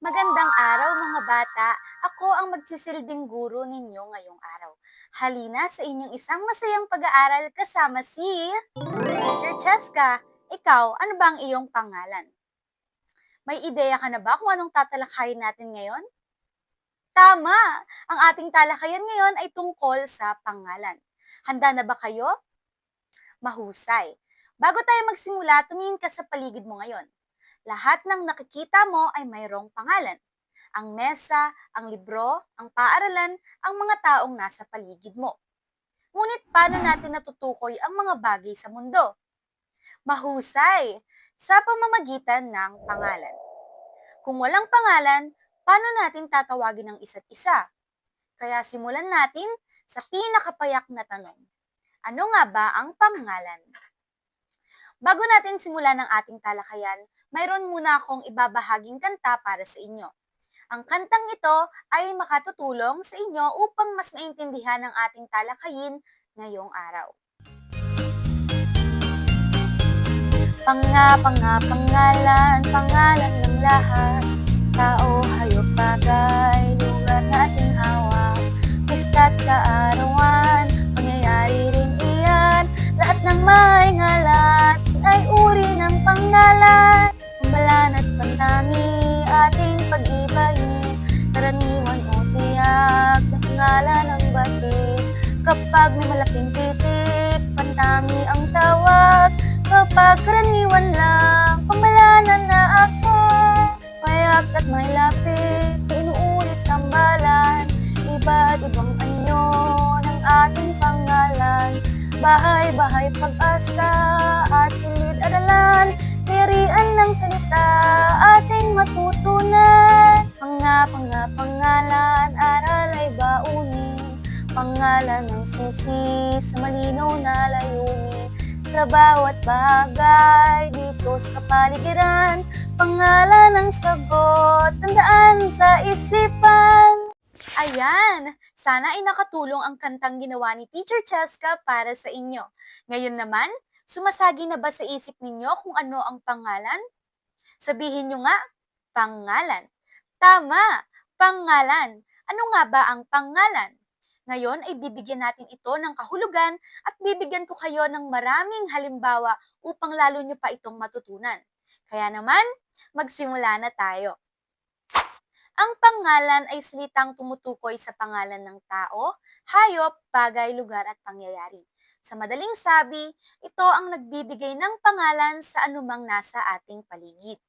Magandang araw mga bata. Ako ang magsisilbing guro ninyo ngayong araw. Halina sa inyong isang masayang pag-aaral kasama si Teacher Cheska. Ikaw, ano ba ang iyong pangalan? May ideya ka na ba kung anong tatalakayin natin ngayon? Tama! Ang ating talakayan ngayon ay tungkol sa pangalan. Handa na ba kayo? Mahusay. Bago tayo magsimula, tumingin ka sa paligid mo ngayon. Lahat ng nakikita mo ay mayroong pangalan. Ang mesa, ang libro, ang paaralan, ang mga taong nasa paligid mo. Ngunit paano natin natutukoy ang mga bagay sa mundo? Mahusay! Sa pamamagitan ng pangalan. Kung walang pangalan, paano natin tatawagin ang isa't isa? Kaya simulan natin sa pinakapayak na tanong. Ano nga ba ang pangalan? Bago natin simulan ang ating talakayan, mayroon muna akong ibabahaging kanta para sa inyo. Ang kantang ito ay makatutulong sa inyo upang mas maintindihan ang ating talakayin ngayong araw. Pangalan, pangalan ng lahat. Tao, hayop, bagay, lugar na ating hawak. Pista't kaarawan, pangyayari rin iyan. Lahat ng may ngalan ay uri ng pangalan. Pambalan at pantami, ating pag-ibahin. Karaniwan o tiyak, na pangalan ng batik. Kapag may malaking titik, pantami ang tawag. Kapag karaniwan lang, pambalanan na ako. Payak at may lapit, inuulit tambalan. Iba't ibang anyo ng ating pangalan. Bahay-bahay pag-asa at silid-aralan. Kayarian ng salita ating matutunan. Pangalan, aral ay baunin. Pangalan ng susi sa malinaw na layunin. Sa bawat bagay dito sa kapaligiran, pangalan ng sagot, tandaan sa isipan. Ayan! Sana ay nakatulong ang kantang ginawa ni Teacher Cheska para sa inyo. Ngayon naman, sumasagi na ba sa isip ninyo kung ano ang pangalan? Sabihin nyo nga, pangalan. Tama! Pangalan. Ano nga ba ang pangalan? Ngayon ay bibigyan natin ito ng kahulugan at bibigyan ko kayo ng maraming halimbawa upang lalo nyo pa itong matutunan. Kaya naman, magsimula na tayo. Ang pangalan ay salitang tumutukoy sa pangalan ng tao, hayop, bagay, lugar at pangyayari. Sa madaling sabi, ito ang nagbibigay ng pangalan sa anumang nasa ating paligid.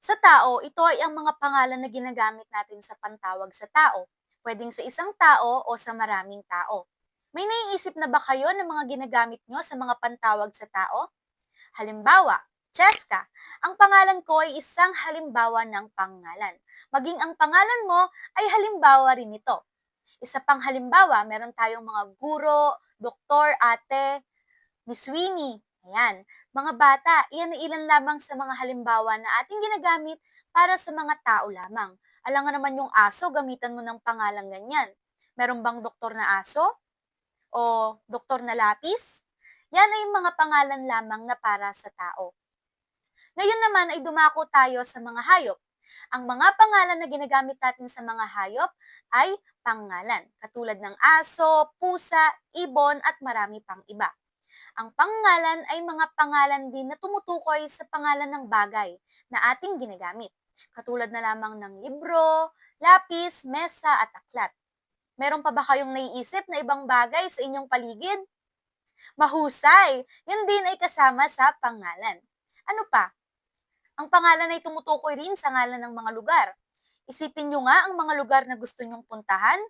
Sa tao, ito ay ang mga pangalan na ginagamit natin sa pantawag sa tao. Pwedeng sa isang tao o sa maraming tao. May naiisip na ba kayo ng mga ginagamit nyo sa mga pantawag sa tao? Halimbawa, Cheska. Ang pangalan ko ay isang halimbawa ng pangalan. Maging ang pangalan mo ay halimbawa rin ito. Isa pang halimbawa, meron tayong mga guro, doktor, ate, Miss Winnie. Ayan. Mga bata, iyan ay ilan lamang sa mga halimbawa na ating ginagamit para sa mga tao lamang. Alam nga naman yung aso, gamitan mo ng pangalang ganyan. Meron bang doktor na aso? O doktor na lapis? Yan ay mga pangalan lamang na para sa tao. Ngayon naman ay dumako tayo sa mga hayop. Ang mga pangalan na ginagamit natin sa mga hayop ay pangalan, katulad ng aso, pusa, ibon at marami pang iba. Ang pangalan ay mga pangalan din na tumutukoy sa pangalan ng bagay na ating ginagamit, katulad na lamang ng libro, lapis, mesa at aklat. Meron pa ba kayong naiisip na ibang bagay sa inyong paligid? Mahusay! Yun din ay kasama sa pangalan. Ano pa? Ang pangalan ay tumutukoy rin sa ngalan ng mga lugar. Isipin nyo nga ang mga lugar na gusto nyong puntahan.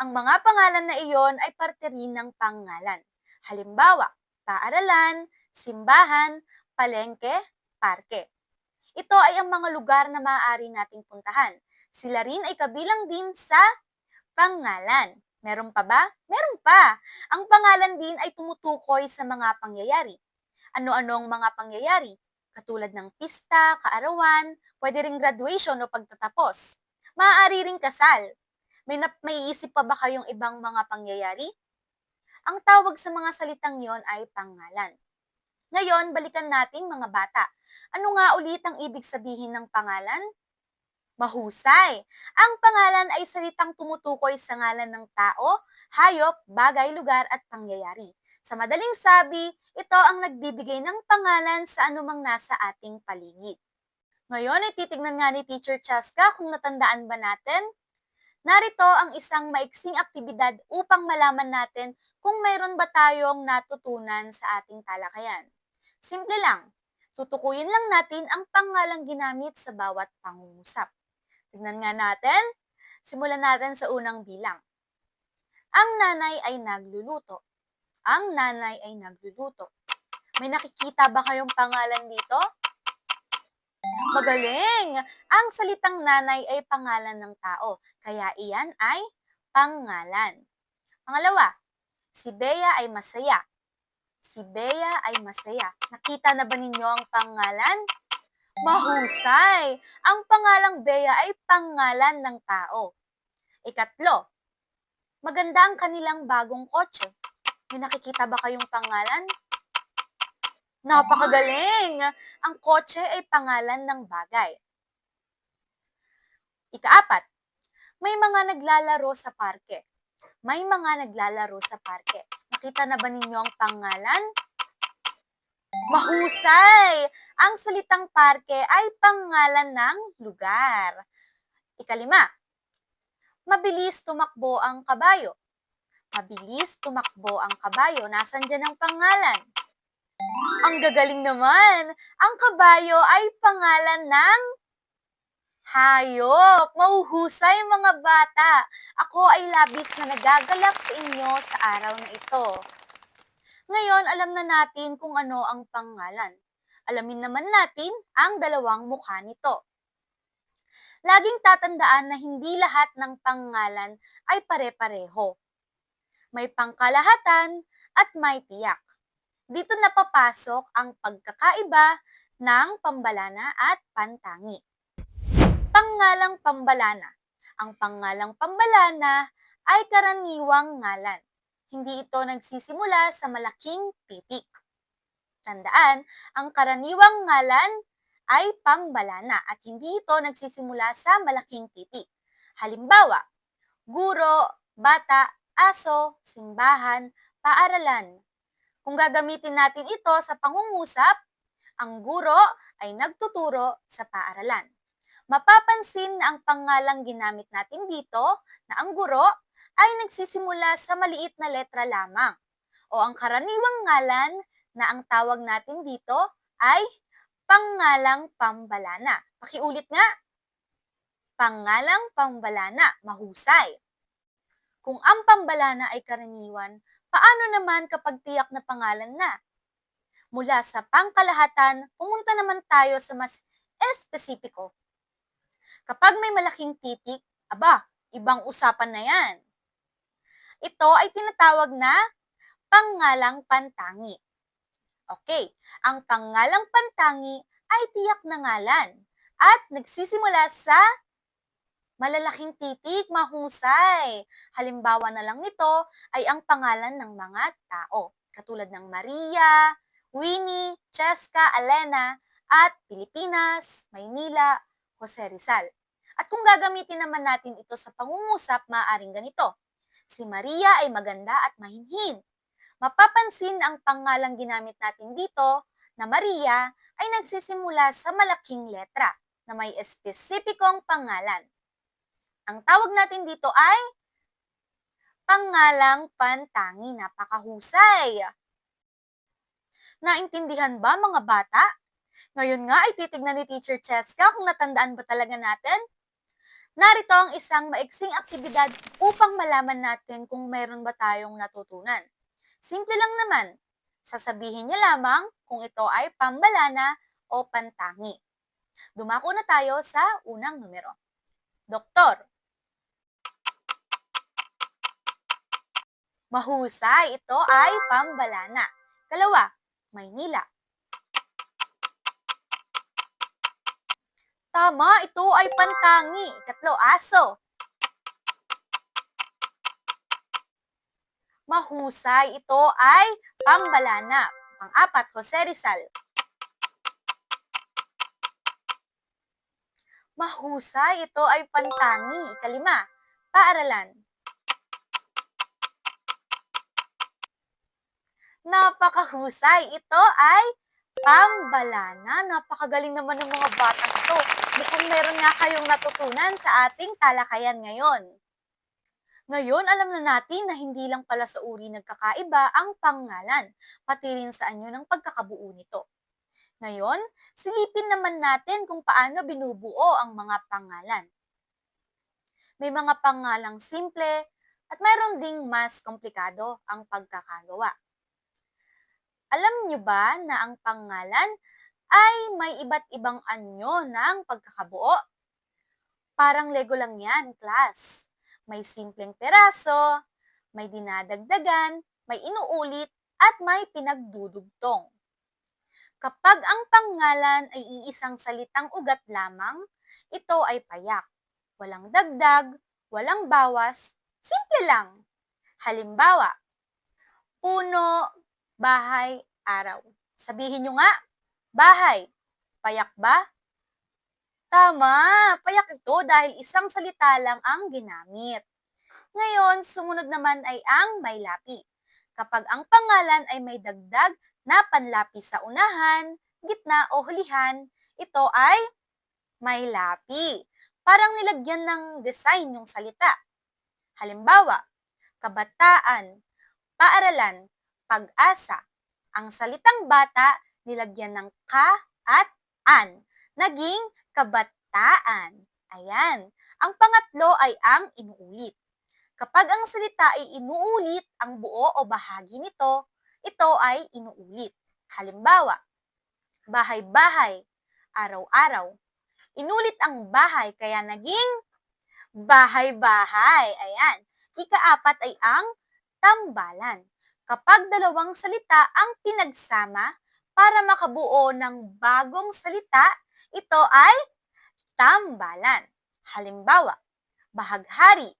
Ang mga pangalan na iyon ay parte rin ng pangalan. Halimbawa, paaralan, simbahan, palengke, parke. Ito ay ang mga lugar na maaari nating puntahan. Sila rin ay kabilang din sa pangalan. Meron pa ba? Meron pa! Ang pangalan din ay tumutukoy sa mga pangyayari. Ano-ano ang mga pangyayari? Katulad ng pista, kaarawan, pwede ring graduation o pagtatapos. Maaari ring kasal. May iisip pa ba kayong ibang mga pangyayari? Ang tawag sa mga salitang yon ay pangalan. Ngayon, balikan natin mga bata. Ano nga ulit ang ibig sabihin ng pangalan? Mahusay. Ang pangalan ay salitang tumutukoy sa ngalan ng tao, hayop, bagay, lugar at pangyayari. Sa madaling sabi, ito ang nagbibigay ng pangalan sa anumang nasa ating paligid. Ngayon ay titignan nga ni Teacher Chaska kung natandaan ba natin. Narito ang isang maiksing aktibidad upang malaman natin kung mayroon ba tayong natutunan sa ating talakayan. Simple lang, tutukuyin lang natin ang pangalang ginamit sa bawat pangungusap. Tignan nga natin. Simulan natin sa unang bilang. Ang nanay ay nagluluto. Ang nanay ay nagluluto. May nakikita ba kayong pangalan dito? Magaling! Ang salitang nanay ay pangalan ng tao, kaya iyan ay pangalan. Pangalawa, si Bea ay masaya. Si Bea ay masaya. Nakita na ba ninyo ang pangalan? Mahusay! Ang pangalang Bea ay pangalan ng tao. Ikatlo, maganda ang kanilang bagong kotse. May nakikita ba kayong pangalan? Napakagaling! Ang kotse ay pangalan ng bagay. Ikaapat, may mga naglalaro sa parke. May mga naglalaro sa parke. Nakita na ba ninyo ang pangalan? Mahusay! Ang salitang parke ay pangalan ng lugar. Ikalima, mabilis tumakbo ang kabayo. Mabilis tumakbo ang kabayo. Nasaan dyan ang pangalan? Ang gagaling naman! Ang kabayo ay pangalan ng hayop. Mahuhusay mga bata. Ako ay labis na nagagalak sa inyo sa araw na ito. Ngayon, alam na natin kung ano ang pangalan. Alamin naman natin ang dalawang mukha nito. Laging tatandaan na hindi lahat ng pangalan ay pare-pareho. May pangkalahatan at may tiyak. Dito napapasok ang pagkakaiba ng pambalana at pantangi. Pangalang pambalana. Ang pangalang pambalana ay karaniwang ngalan. Hindi ito nagsisimula sa malaking titik. Tandaan, ang karaniwang ngalan ay pambalana at hindi ito nagsisimula sa malaking titik. Halimbawa, guro, bata, aso, simbahan, paaralan. Kung gagamitin natin ito sa pangungusap, ang guro ay nagtuturo sa paaralan. Mapapansin na ang pangalang ginamit natin dito na ang guro ay nagsisimula sa maliit na letra lamang o ang karaniwang ngalan na ang tawag natin dito ay pangalang pambalana. Pakiulit nga, pangalang pambalana, mahusay. Kung ang pambalana ay karaniwan, paano naman kapag tiyak na pangalan na? Mula sa pangkalahatan, pumunta naman tayo sa mas espesipiko. Kapag may malaking titik, aba, ibang usapan na yan. Ito ay tinatawag na pangalang pantangi. Okay, ang pangalang pantangi ay tiyak na ngalan at nagsisimula sa malalaking titik, mahusay. Halimbawa na lang nito ay ang pangalan ng mga tao, katulad ng Maria, Winnie, Cheska, Elena, at Pilipinas, Maynila, Jose Rizal. At kung gagamitin naman natin ito sa pangungusap, maaaring ganito. Si Maria ay maganda at mahinhin. Mapapansin ang pangalang ginamit natin dito na Maria ay nagsisimula sa malaking letra na may espesipikong pangalan. Ang tawag natin dito ay pangalang pantangi. Napakahusay! Naintindihan ba mga bata? Ngayon nga ay titignan ni Teacher Cheska kung natandaan ba talaga natin? Narito ang isang maiksing aktibidad upang malaman natin kung mayroon ba tayong natutunan. Simple lang naman. Sasabihin niya lamang kung ito ay pambalana o pantangi. Dumako na tayo sa unang numero. Doktor. Mahusay, ito ay pambalana. Kalawa, Maynila. Tama, ito ay pantangi. Ikatlo, aso. Mahusay, ito ay pambalana. Pang-apat, Jose Rizal. Mahusay, ito ay Pantangi. Ikalima, paaralan. Napakahusay, ito ay Pambalana. Napakagaling naman ng mga batang ito. Mukhang meron nga kayong natutunan sa ating talakayan ngayon. Ngayon, alam na natin na hindi lang pala sa uri nagkakaiba ang pangalan, pati rin sa anyo ng pagkakabuo nito. Ngayon, silipin naman natin kung paano binubuo ang mga pangalan. May mga pangalang simple at mayroon ding mas komplikado ang pagkakagawa. Alam nyo ba na ang pangalan ay may iba't ibang anyo ng pagkakabuo? Parang Lego lang yan, class. May simpleng peraso, may dinadagdagan, may inuulit, at may pinagdudugtong. Kapag ang pangalan ay iisang salitang ugat lamang, ito ay payak. Walang dagdag, walang bawas, simple lang. Halimbawa, puno, bahay, araw. Sabihin nyo nga, bahay. Payak ba? Tama, payak ito dahil isang salita lang ang ginamit. Ngayon, sumunod naman ay ang may lapi. Kapag ang pangalan ay may dagdag na panlapi sa unahan, gitna o hulihan, ito ay may lapi. Parang nilagyan ng design yung salita. Halimbawa, kabataan, paaralan, pag-asa. Ang salitang bata nilagyan ng ka at an. Naging kabataan. Ayan. Ang pangatlo ay ang inuulit. Kapag ang salita ay inuulit ang buo o bahagi nito, ito ay inuulit. Halimbawa, bahay-bahay, araw-araw. Inulit ang bahay kaya naging bahay-bahay. Ayan. Ika-apat ay ang tambalan. Kapag dalawang salita ang pinagsama para makabuo ng bagong salita, ito ay tambalan. Halimbawa, bahaghari,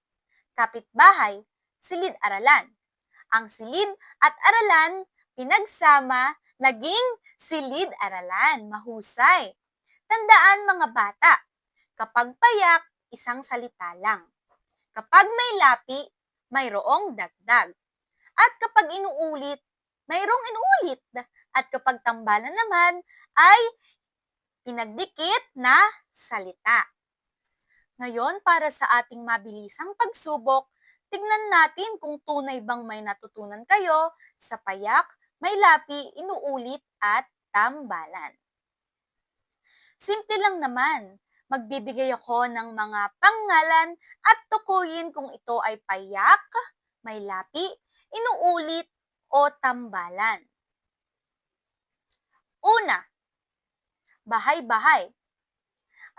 kapitbahay, silid-aralan. Ang silid at aralan pinagsama, naging silid-aralan. Mahusay. Tandaan mga bata, kapag payak, isang salita lang. Kapag may lapi, mayroong dagdag. At kapag inuulit, mayroong inuulit. At kapag tambalan naman, ay pinagdikit na salita. Ngayon, para sa ating mabilisang pagsubok, tignan natin kung tunay bang may natutunan kayo sa payak, may lapi, inuulit at tambalan. Simple lang naman. Magbibigay ako ng mga pangalan at tukuyin kung ito ay payak, may lapi, inuulit o tambalan. Una, bahay-bahay.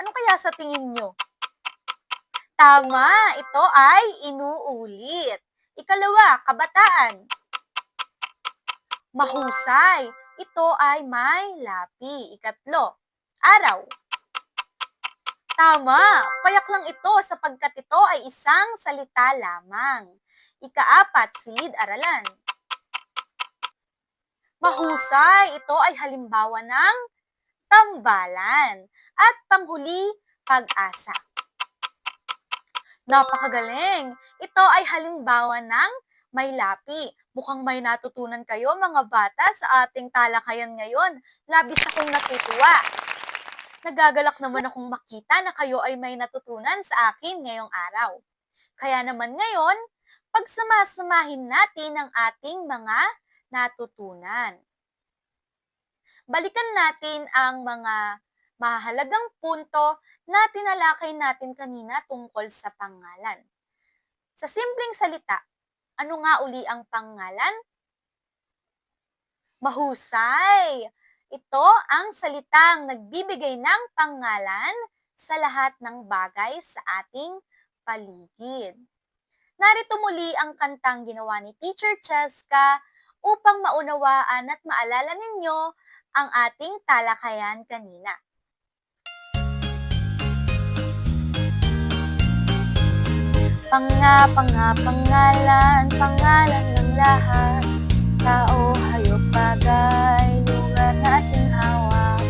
Ano kaya sa tingin nyo? Tama, ito ay inuulit. Ikalawa, kabataan. Mahusay, ito ay may lapi. Ikatlo, araw. Tama, payak lang ito sapagkat ito ay isang salita lamang. Ika-apat, silid-aralan. Mahusay, ito ay halimbawa ng tambalan. At panghuli, pag-asa. Napakagaling! Ito ay halimbawa ng may lapi. Mukhang may natutunan kayo mga bata sa ating talakayan ngayon. Labis akong natutuwa. Nagagalak naman akong makita na kayo ay may natutunan sa akin ngayong araw. Kaya naman ngayon, pagsamasamahin natin ang ating mga natutunan. Balikan natin ang mga mahalagang punto na tinalakay natin kanina tungkol sa pangalan. Sa simpleng salita, ano nga uli ang pangalan? Mahusay! Ito ang salitang nagbibigay ng pangalan sa lahat ng bagay sa ating paligid. Narito muli ang kantang ginawa ni Teacher Cheska upang maunawaan at maalala ninyo ang ating talakayan kanina. Pangalan ng lahat, tao, hayop bagay, lugar na ating hawak,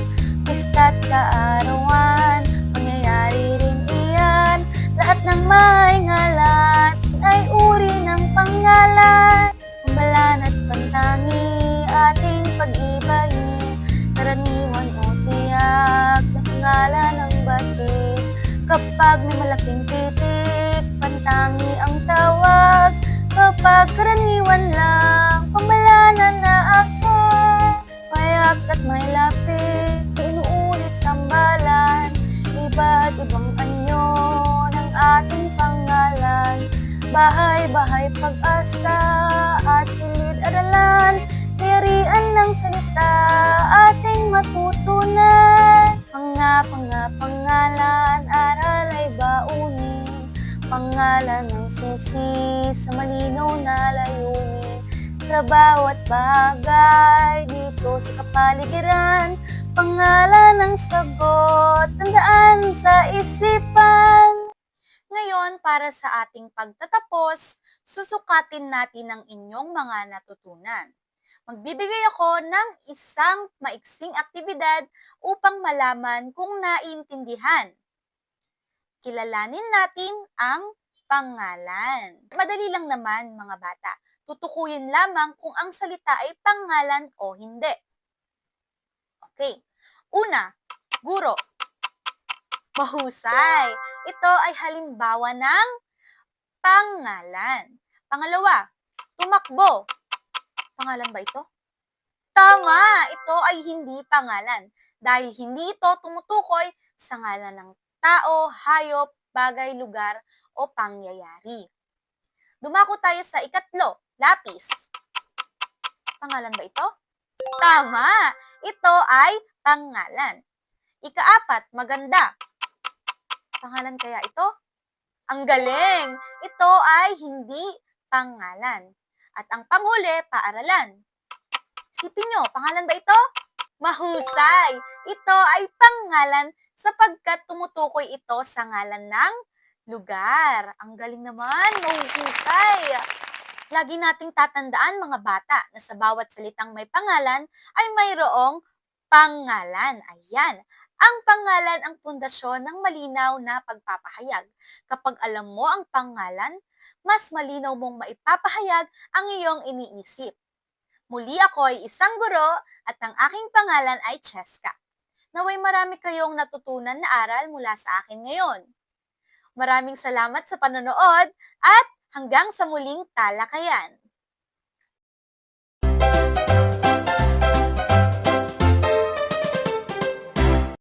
pista't kaarawan, pangyayari rin iyan, lahat ng may ngalan ay uri ng pangalan. Pambalan at pantangi, ating pag-ibahin, karaniwan o tiyak, na pangalan ng batik. Kapag may malaking titik, pantangi ang tawag. Kapag karaniwan lang, pambalanan na ako. Payak at may lapit, inuulit tambalan, iba't ibang anyo ng ating pangalan. Bahay-bahay pag-asa at silid-aralan, yarian ng salita ating matutunan. Pangalan, aral ay baunin, pangalan ng susi sa malinaw na layunin. Sa bawat bagay dito sa kapaligiran, pangalan ng sagot, tandaan sa isipan. Ngayon, para sa ating pagtatapos, susukatin natin ang inyong mga natutunan. Magbibigay ako ng isang maiksing aktibidad upang malaman kung naiintindihan. Kilalanin natin ang pangalan. Madali lang naman mga bata. Tutukuyin lamang kung ang salita ay pangalan o hindi. Okay. Una, guro. Mahusay. Ito ay halimbawa ng pangalan. Pangalawa, tumakbo. Pangalan ba ito? Tama! Ito ay hindi pangalan dahil hindi ito tumutukoy sa ngalan ng tao, hayop, bagay, lugar, o pangyayari. Dumako tayo sa ikatlo, lapis. Pangalan ba ito? Tama! Ito ay pangalan. Ikaapat, maganda. Pangalan kaya ito? Ang galing! Ito ay hindi pangalan. At ang panghuli, paaralan. Isipin nyo, pangalan ba ito? Mahusay! Ito ay pangalan sapagkat tumutukoy ito sa ngalan ng lugar. Ang galing naman, mahuhusay! Lagi nating tatandaan mga bata na sa bawat salitang may pangalan ay mayroong pangalan. Ayan, ang pangalan ang pundasyon ng malinaw na pagpapahayag. Kapag alam mo ang pangalan, mas malinaw mong maipapahayag ang iyong iniisip. Muli ako ay isang guro at ang aking pangalan ay Cheska. Naway marami kayong natutunan na aral mula sa akin ngayon. Maraming salamat sa panonood at hanggang sa muling talakayan.